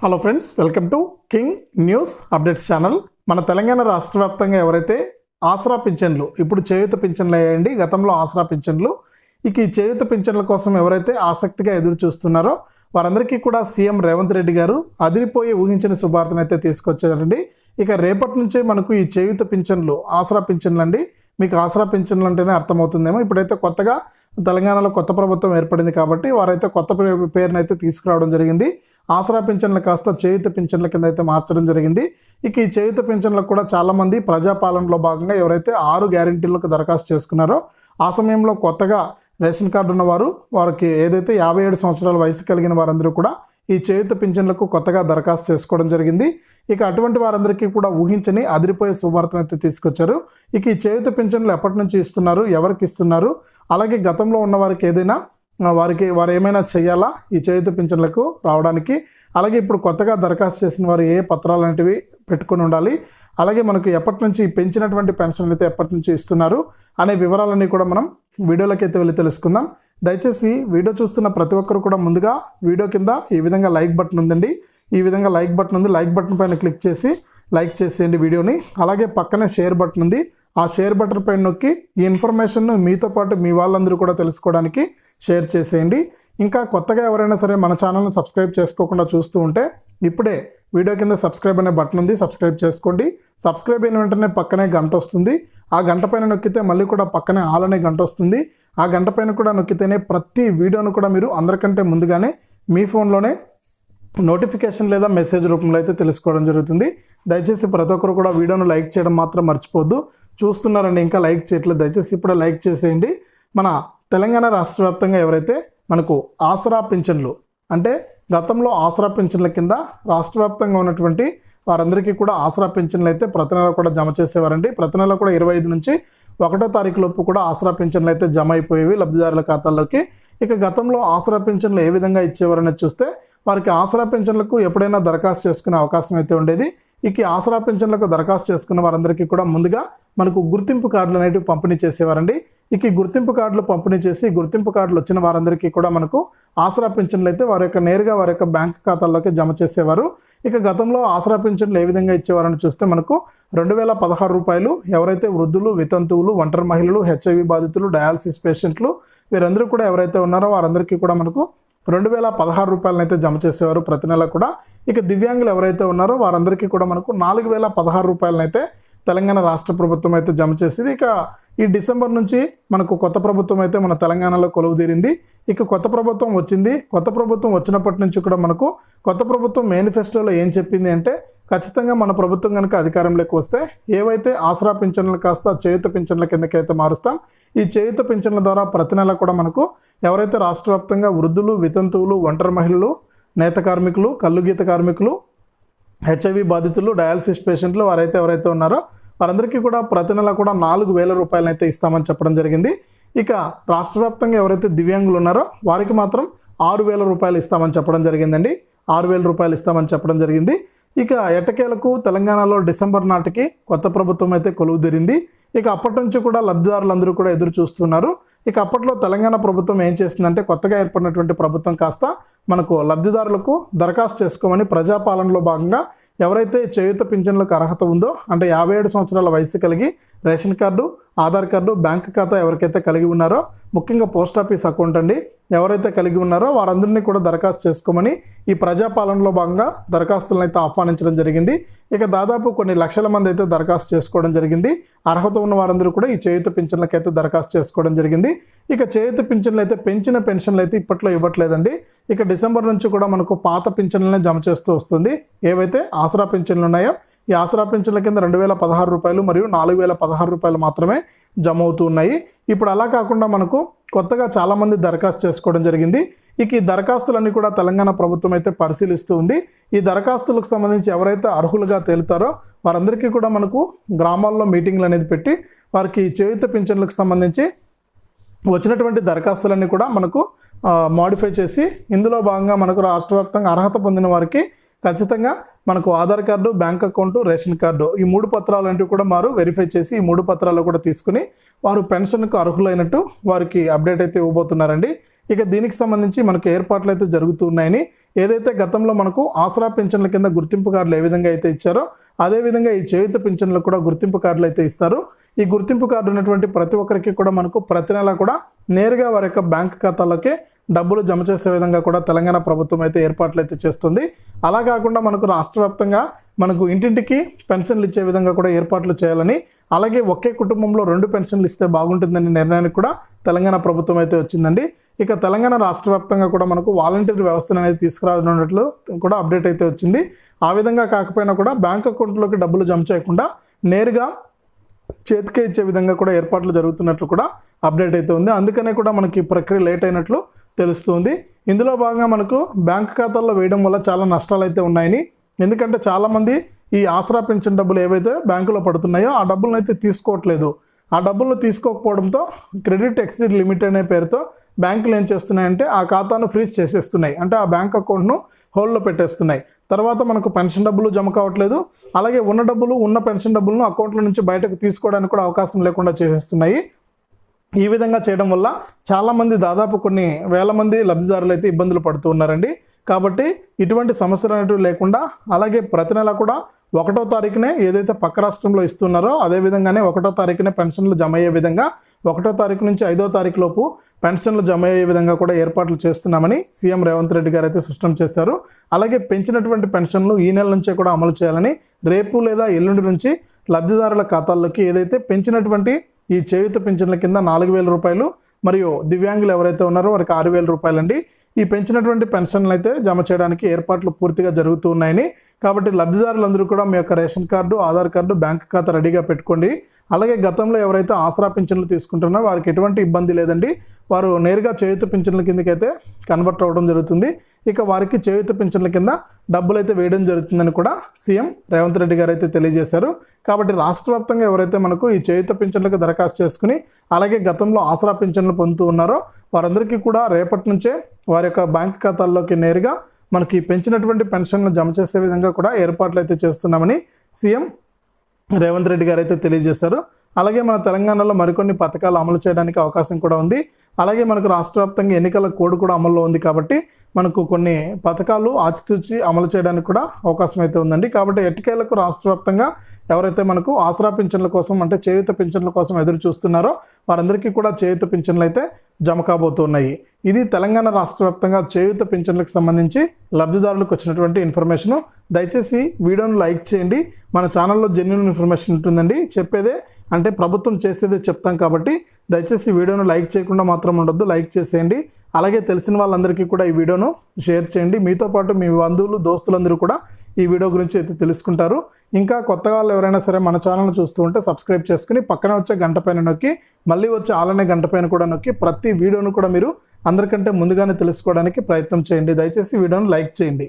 Hello friends, welcome to king news updates channel. మన తెలంగాణ రాష్ట్ర వ్యాప్తంగా ఎవరైతే ఆసరా పింఛన్లు, ఇప్పుడు చేయూత పింఛన్లు అయ్యాయండి, గతంలో ఆసరా పింఛన్లు, ఇక ఈ చేయూత పింఛన్ల కోసం ఎవరైతే ఆసక్తిగా ఎదురు చూస్తున్నారో వారందరికీ కూడా సీఎం రేవంత్ రెడ్డి గారు అదిరిపోయి ఊహించిన శుభార్తను అయితే తీసుకొచ్చారండి. ఇక రేపటి నుంచే మనకు ఈ చేయూత పింఛన్లు, ఆసరా పింఛన్లు అండి. మీకు ఆసరా పింఛన్లు అంటేనే అర్థమవుతుందేమో. ఇప్పుడైతే కొత్తగా తెలంగాణలో కొత్త ప్రభుత్వం ఏర్పడింది కాబట్టి వారైతే కొత్త పేరునైతే అయితే తీసుకురావడం జరిగింది. ఆసరా పింఛన్లు కాస్త చేయూత పింఛన్ల కింద అయితే మార్చడం జరిగింది. ఇక ఈ చేయూత పింఛన్లకు కూడా చాలామంది ప్రజాపాలనలో భాగంగా ఎవరైతే 6 గ్యారెంటీలకు దరఖాస్తు చేసుకున్నారో ఆ సమయంలో కొత్తగా రేషన్ కార్డు ఉన్నవారు, వారికి ఏదైతే 57 సంవత్సరాల వయసు కలిగిన వారందరూ కూడా ఈ చేయూత పింఛన్లకు కొత్తగా దరఖాస్తు చేసుకోవడం జరిగింది. ఇక అటువంటి వారందరికీ కూడా ఊహించని అదిరిపోయే శుభార్తను అయితే తీసుకొచ్చారు. ఇక ఈ చేయూత పింఛన్లు ఎప్పటి నుంచి ఇస్తున్నారు, ఎవరికి ఇస్తున్నారు, అలాగే గతంలో ఉన్న వారికి ఏదైనా వారు ఏమైనా చేయాలా ఈ చేయూత పింఛన్లకు రావడానికి, అలాగే ఇప్పుడు కొత్తగా దరఖాస్తు చేసిన వారు ఏ పత్రాలు అనేటివి పెట్టుకొని ఉండాలి, అలాగే మనకు ఎప్పటి నుంచి పెంచినటువంటి పెన్షన్లు అయితే ఎప్పటి నుంచి ఇస్తున్నారు అనే వివరాలన్నీ కూడా మనం వీడియోలోకి అయితే వెళ్ళి తెలుసుకుందాం. దయచేసి వీడియో చూస్తున్న ప్రతి ఒక్కరు కూడా ముందుగా వీడియో కింద ఈ విధంగా లైక్ బటన్ ఉందండి, ఈ విధంగా లైక్ బటన్ ఉంది, లైక్ బటన్ పైన క్లిక్ చేసి లైక్ చేసేయండి వీడియోని. అలాగే పక్కనే షేర్ బటన్ ఉంది, ఆ షేర్ బటన్ పైన నొక్కి ఈ ఇన్ఫర్మేషన్ను మీతో పాటు మీ వాళ్ళందరూ కూడా తెలుసుకోవడానికి షేర్ చేసేయండి. ఇంకా కొత్తగా ఎవరైనా సరే మన ఛానల్ని సబ్స్క్రైబ్ చేసుకోకుండా చూస్తూ ఉంటే ఇప్పుడే వీడియో కింద సబ్స్క్రైబ్ అనే బటన్ ఉంది, సబ్స్క్రైబ్ చేసుకోండి. సబ్స్క్రైబ్ అయిన వెంటనే పక్కనే గంట వస్తుంది, ఆ గంట పైన నొక్కితే మళ్ళీ కూడా పక్కనే ఆల్ అనే గంట వస్తుంది. ఆ గంట పైన కూడా నొక్కితేనే ప్రతి వీడియోను కూడా మీరు అందరికంటే ముందుగానే మీ ఫోన్లోనే నోటిఫికేషన్ లేదా మెసేజ్ రూపంలో అయితే తెలుసుకోవడం జరుగుతుంది. దయచేసి ప్రతి ఒక్కరు కూడా వీడియోను లైక్ చేయడం మాత్రం మర్చిపోద్దు. చూస్తున్నారండి, ఇంకా లైక్ చేయట్లేదు, దయచేసి ఇప్పుడే లైక్ చేసేయండి. మన తెలంగాణ రాష్ట్ర వ్యాప్తంగా ఎవరైతే మనకు ఆసరా పింఛన్లు, అంటే గతంలో ఆసరా పింఛన్ల కింద రాష్ట్ర వ్యాప్తంగా ఉన్నటువంటి వారందరికీ కూడా ఆసరా పింఛన్లు అయితే ప్రతి నెల కూడా జమ చేసేవారండి. ప్రతి నెల కూడా 25 నుంచి 1వ తారీఖు లోపు కూడా ఆసరా పింఛన్లు అయితే జమ అయిపోయేవి లబ్ధిదారుల ఖాతాల్లోకి. ఇక గతంలో ఆసరా పింఛన్లు ఏ విధంగా ఇచ్చేవారనేది చూస్తే వారికి ఆసరా పింఛన్లకు ఎప్పుడైనా దరఖాస్తు చేసుకునే అవకాశం అయితే ఉండేది. ఇక ఆసరా పింఛన్లకు దరఖాస్తు చేసుకున్న వారందరికీ కూడా ముందుగా మనకు గుర్తింపు కార్డులు అనేవి పంపిణీ చేసేవారండి. ఇక ఈ గుర్తింపు కార్డులు పంపిణీ చేసి గుర్తింపు కార్డులు వచ్చిన వారందరికీ కూడా మనకు ఆసరా పింఛన్లు అయితే నేరుగా వారి యొక్క బ్యాంక్ ఖాతాల్లోకి జమ చేసేవారు. ఇక గతంలో ఆసరా పింఛన్లు ఏ విధంగా ఇచ్చేవారని చూస్తే మనకు 2016 రూపాయలు ఎవరైతే వృద్ధులు, వితంతువులు, ఒంటరి మహిళలు, HIV బాధితులు, డయాలసిస్ పేషెంట్లు వీరందరూ కూడా ఎవరైతే ఉన్నారో వారందరికీ కూడా మనకు 2016 రూపాయలను అయితే జమ చేసేవారు ప్రతి నెల కూడా. ఇక దివ్యాంగులు ఎవరైతే ఉన్నారో వారందరికీ కూడా మనకు 4016 రూపాయలను అయితే తెలంగాణ రాష్ట్ర ప్రభుత్వం అయితే జమ చేసింది. ఇక ఈ డిసెంబర్ నుంచి మనకు కొత్త ప్రభుత్వం అయితే మన తెలంగాణలో కొలువుదీరింది. ఇక కొత్త ప్రభుత్వం వచ్చింది. కొత్త ప్రభుత్వం వచ్చినప్పటి నుంచి కూడా మనకు కొత్త ప్రభుత్వం మేనిఫెస్టోలో ఏం చెప్పింది అంటే, ఖచ్చితంగా మన ప్రభుత్వం కనుక అధికారంలోకి వస్తే ఏవైతే ఆసరా పింఛన్లు కాస్త చేయూత పింఛన్ల కిందకైతే మారుస్తాం. ఈ చేయూత పింఛన్ల ద్వారా ప్రతి నెల కూడా మనకు ఎవరైతే రాష్ట్ర వ్యాప్తంగా వృద్ధులు, వితంతువులు, ఒంటరి మహిళలు, నేత కార్మికులు, కల్లుగీత కార్మికులు, HIV బాధితులు, డయాలసిస్ పేషెంట్లు వారైతే ఎవరైతే ఉన్నారో వారందరికీ కూడా ప్రతి నెల కూడా 4000 రూపాయలను అయితే ఇస్తామని చెప్పడం జరిగింది. ఇక రాష్ట్ర వ్యాప్తంగా ఎవరైతే దివ్యాంగులు ఉన్నారో వారికి మాత్రం 6000 రూపాయలు ఇస్తామని చెప్పడం జరిగిందండి. 6000 రూపాయలు ఇస్తామని చెప్పడం జరిగింది. ఇక ఎట్టకేలకు తెలంగాణలో డిసెంబర్ నాటికి కొత్త ప్రభుత్వం అయితే కొలువుదీరింది. ఇక అప్పటి నుంచి కూడా లబ్ధిదారులందరూ కూడా ఎదురు చూస్తున్నారు. ఇక అప్పట్లో తెలంగాణ ప్రభుత్వం ఏం చేసిందంటే, కొత్తగా ఏర్పడినటువంటి ప్రభుత్వం కాస్త మనకు లబ్ధిదారులకు దరఖాస్తు చేసుకోమని ప్రజాపాలనలో భాగంగా ఎవరైతే చేయూత పింఛన్లకు అర్హత ఉందో, అంటే 57 సంవత్సరాల వయసు కలిగి ration card, Aadhaar card, bank ఖాతా ఎవరికైతే కలిగి ఉన్నారో, ముఖ్యంగా పోస్ట్ ఆఫీస్ అకౌంట్ అండి ఎవరైతే కలిగి ఉన్నారో వారందరినీ కూడా దరఖాస్తు చేసుకోమని ఈ ప్రజాపాలనలో భాగంగా దరఖాస్తులను అయితే ఆహ్వానించడం జరిగింది. ఇక దాదాపు కొన్ని లక్షల మంది అయితే దరఖాస్తు చేసుకోవడం జరిగింది. అర్హత ఉన్న వారందరూ కూడా ఈ చేయూత పింఛన్లకైతే దరఖాస్తు చేసుకోవడం జరిగింది. ఇక చేయూత పింఛన్లు అయితే పెంచిన పెన్షన్లు అయితే ఇప్పట్లో ఇవ్వట్లేదండి. ఇక డిసెంబర్ నుంచి కూడా మనకు పాత పింఛన్లనే జమ చేస్తూ వస్తుంది. ఏవైతే ఆసరా పింఛన్లు ఉన్నాయో ఈ ఆసరా పింఛన్ల కింద 2016 రూపాయలు మరియు 4016 రూపాయలు మాత్రమే జమ అవుతూ ఉన్నాయి. ఇప్పుడు అలా కాకుండా మనకు కొత్తగా చాలామంది దరఖాస్తు చేసుకోవడం జరిగింది. ఇక ఈ దరఖాస్తులన్నీ కూడా తెలంగాణ ప్రభుత్వం అయితే పరిశీలిస్తూ ఉంది. ఈ దరఖాస్తులకు సంబంధించి ఎవరైతే అర్హులుగా తేలుతారో వారందరికీ కూడా మనకు గ్రామాల్లో మీటింగ్లు అనేది పెట్టి వారికి చేయూత పింఛన్లకు సంబంధించి వచ్చినటువంటి దరఖాస్తులన్నీ కూడా మనకు మాడిఫై చేసి ఇందులో భాగంగా మనకు రాష్ట్ర వ్యాప్తంగా అర్హత పొందిన వారికి ఖచ్చితంగా మనకు Aadhaar card, bank account, ration card ఈ 3 పత్రాలు అంటే కూడా వారు వెరిఫై చేసి ఈ 3 పత్రాలు కూడా తీసుకుని వారు పెన్షన్కు అర్హులైనట్టు వారికి అప్డేట్ అయితే ఇవ్వబోతున్నారండి. ఇక దీనికి సంబంధించి మనకు ఏర్పాట్లు అయితే జరుగుతున్నాయని ఏదైతే గతంలో మనకు ఆసరా పింఛన్ల కింద గుర్తింపు కార్డులు ఏ విధంగా అయితే ఇచ్చారో అదేవిధంగా ఈ చేయూత పింఛన్లకు కూడా గుర్తింపు కార్డులు అయితే ఇస్తారు. ఈ గుర్తింపు కార్డు ఉన్నటువంటి ప్రతి ఒక్కరికి కూడా మనకు ప్రతి నెల కూడా నేరుగా వారి యొక్క బ్యాంక్ ఖాతాలోకే డబ్బులు జమ చేసే విధంగా కూడా తెలంగాణ ప్రభుత్వం అయితే ఏర్పాట్లు అయితే చేస్తుంది. అలా కాకుండా మనకు రాష్ట్ర వ్యాప్తంగా మనకు ఇంటింటికి పెన్షన్లు ఇచ్చే విధంగా కూడా ఏర్పాట్లు చేయాలని, అలాగే ఒకే కుటుంబంలో 2 పెన్షన్లు ఇస్తే బాగుంటుందనే నిర్ణయానికి కూడా తెలంగాణ ప్రభుత్వం అయితే వచ్చిందండి. ఇక తెలంగాణ రాష్ట్ర వ్యాప్తంగా కూడా మనకు వాలంటీర్ వ్యవస్థను అనేది తీసుకురానున్నట్లు కూడా అప్డేట్ అయితే వచ్చింది. ఆ విధంగా కాకపోయినా కూడా బ్యాంక్ అకౌంట్లోకి డబ్బులు జమ చేయకుండా నేరుగా చేతికే ఇచ్చే విధంగా కూడా ఏర్పాట్లు జరుగుతున్నట్లు కూడా అప్డేట్ అయితే ఉంది. అందుకనే కూడా మనకి ప్రక్రియ లేట్ అయినట్లు తెలుస్తుంది. ఇందులో భాగంగా మనకు బ్యాంక్ ఖాతాల్లో వేయడం వల్ల చాలా నష్టాలు అయితే ఉన్నాయని, ఎందుకంటే చాలామంది ఈ ఆసరా పెన్షన్ డబ్బులు ఏవైతే బ్యాంకులో పడుతున్నాయో ఆ డబ్బులను అయితే తీసుకోవట్లేదు. ఆ డబ్బులను తీసుకోకపోవడంతో క్రెడిట్ ఎక్సిడ్ లిమిట్ అనే పేరుతో బ్యాంకులు ఏం చేస్తున్నాయంటే ఆ ఖాతాను ఫ్రీజ్ చేసేస్తున్నాయి. అంటే ఆ బ్యాంక్ అకౌంట్ను హోల్డ్లో పెట్టేస్తున్నాయి. తర్వాత మనకు పెన్షన్ డబ్బులు జమ కావట్లేదు, అలాగే ఉన్న పెన్షన్ డబ్బులను అకౌంట్ల నుంచి బయటకు తీసుకోవడానికి కూడా అవకాశం లేకుండా చేసేస్తున్నాయి. ఈ విధంగా చేయడం వల్ల చాలామంది దాదాపు కొన్ని వేల మంది లబ్ధిదారులు అయితే ఇబ్బందులు పడుతూ ఉన్నారండి. కాబట్టి ఇటువంటి సమస్యలు అనేవి లేకుండా, అలాగే ప్రతి నెల కూడా 1వ తారీఖునే ఏదైతే పక్క రాష్ట్రంలో ఇస్తున్నారో అదేవిధంగానే 1వ తారీఖునే పెన్షన్లు జమ అయ్యే విధంగా 1వ తారీఖు నుంచి 5వ తారీఖు లోపు పెన్షన్లు జమ అయ్యే విధంగా కూడా ఏర్పాట్లు చేస్తున్నామని సీఎం రేవంత్ రెడ్డి గారు అయితే స్పష్టం చేశారు. అలాగే పెంచినటువంటి పెన్షన్లు ఈ నెల నుంచే కూడా అమలు చేయాలని, రేపు లేదా ఎల్లుండి నుంచి లబ్ధిదారుల ఖాతాల్లోకి ఏదైతే పెంచినటువంటి ఈ చేయూత పింఛన్ల కింద 4,000 రూపాయలు మరియు దివ్యాంగులు ఎవరైతే ఉన్నారో వారికి 6,000 రూపాయలు అండి. ఈ పెంచినటువంటి పెన్షన్లు అయితే జమ చేయడానికి ఏర్పాట్లు పూర్తిగా జరుగుతూ ఉన్నాయని, కాబట్టి లబ్ధిదారులందరూ కూడా మీ యొక్క ration card, Aadhaar card, bank ఖాతా రెడీగా పెట్టుకోండి. అలాగే గతంలో ఎవరైతే ఆసరా పింఛన్లు తీసుకుంటున్నారో వారికి ఎటువంటి ఇబ్బంది లేదండి. వారు నేరుగా చేయూత పింఛన్ల కిందకైతే కన్వర్ట్ అవ్వడం జరుగుతుంది. ఇక వారికి చేయూత పింఛన్ల కింద డబ్బులు అయితే వేయడం జరుగుతుందని కూడా సీఎం రేవంత్ రెడ్డి గారు అయితే తెలియజేశారు. కాబట్టి రాష్ట్ర వ్యాప్తంగా ఎవరైతే మనకు ఈ చేయూత పింఛన్లకు దరఖాస్తు చేసుకుని అలాగే గతంలో ఆసరా పింఛన్లు పొందుతూ ఉన్నారో వారందరికీ కూడా రేపటి నుంచే వారి యొక్క బ్యాంక్ ఖాతాల్లోకి నేరుగా మనకి పెంచినటువంటి పెన్షన్లు జమ చేసే విధంగా కూడా ఏర్పాట్లు అయితే చేస్తున్నామని సీఎం రేవంత్ రెడ్డి గారు అయితే తెలియజేశారు. అలాగే మన తెలంగాణలో మరికొన్ని పథకాలు అమలు చేయడానికి అవకాశం కూడా ఉంది. అలాగే మనకు రాష్ట్ర వ్యాప్తంగా ఎన్నికల కోడ్ కూడా అమల్లో ఉంది. కాబట్టి మనకు కొన్ని పథకాలు ఆచితూచి అమలు చేయడానికి కూడా అవకాశం అయితే ఉందండి. కాబట్టి ఎట్టికేలకు రాష్ట్ర వ్యాప్తంగా ఎవరైతే మనకు ఆసరా పింఛన్ల కోసం అంటే చేయూత పింఛన్ల కోసం ఎదురు చూస్తున్నారో వారందరికీ కూడా చేయూత పింఛన్లు అయితే జమ కాబోతున్నాయి. ఇది తెలంగాణ రాష్ట్ర వ్యాప్తంగా చేయూత పింఛన్లకు సంబంధించి లబ్ధిదారులకు వచ్చినటువంటి ఇన్ఫర్మేషను. దయచేసి వీడియోను లైక్ చేయండి. మన ఛానల్లో జెన్యూన్ ఇన్ఫర్మేషన్ ఉంటుందండి. చెప్పేదే అంటే ప్రభుత్వం చేసేదే చెప్తాం కాబట్టి దయచేసి వీడియోను లైక్ చేయకుండా మాత్రం ఉండొద్దు, లైక్ చేసేయండి. అలాగే తెలిసిన వాళ్ళందరికీ కూడా ఈ వీడియోను షేర్ చేయండి. మీతో పాటు మీ బంధువులు, దోస్తులందరూ కూడా ఈ వీడియో గురించి అయితే తెలుసుకుంటారు. ఇంకా కొత్తగా వాళ్ళు ఎవరైనా సరే మన ఛానల్ని చూస్తూ ఉంటే సబ్స్క్రైబ్ చేసుకుని పక్కన వచ్చే గంట పైన నొక్కి మళ్ళీ వచ్చే ఆలనే గంట పైన కూడా నొక్కి ప్రతి వీడియోను కూడా మీరు అందరికంటే ముందుగానే తెలుసుకోవడానికి ప్రయత్నం చేయండి. దయచేసి వీడియోను లైక్ చేయండి.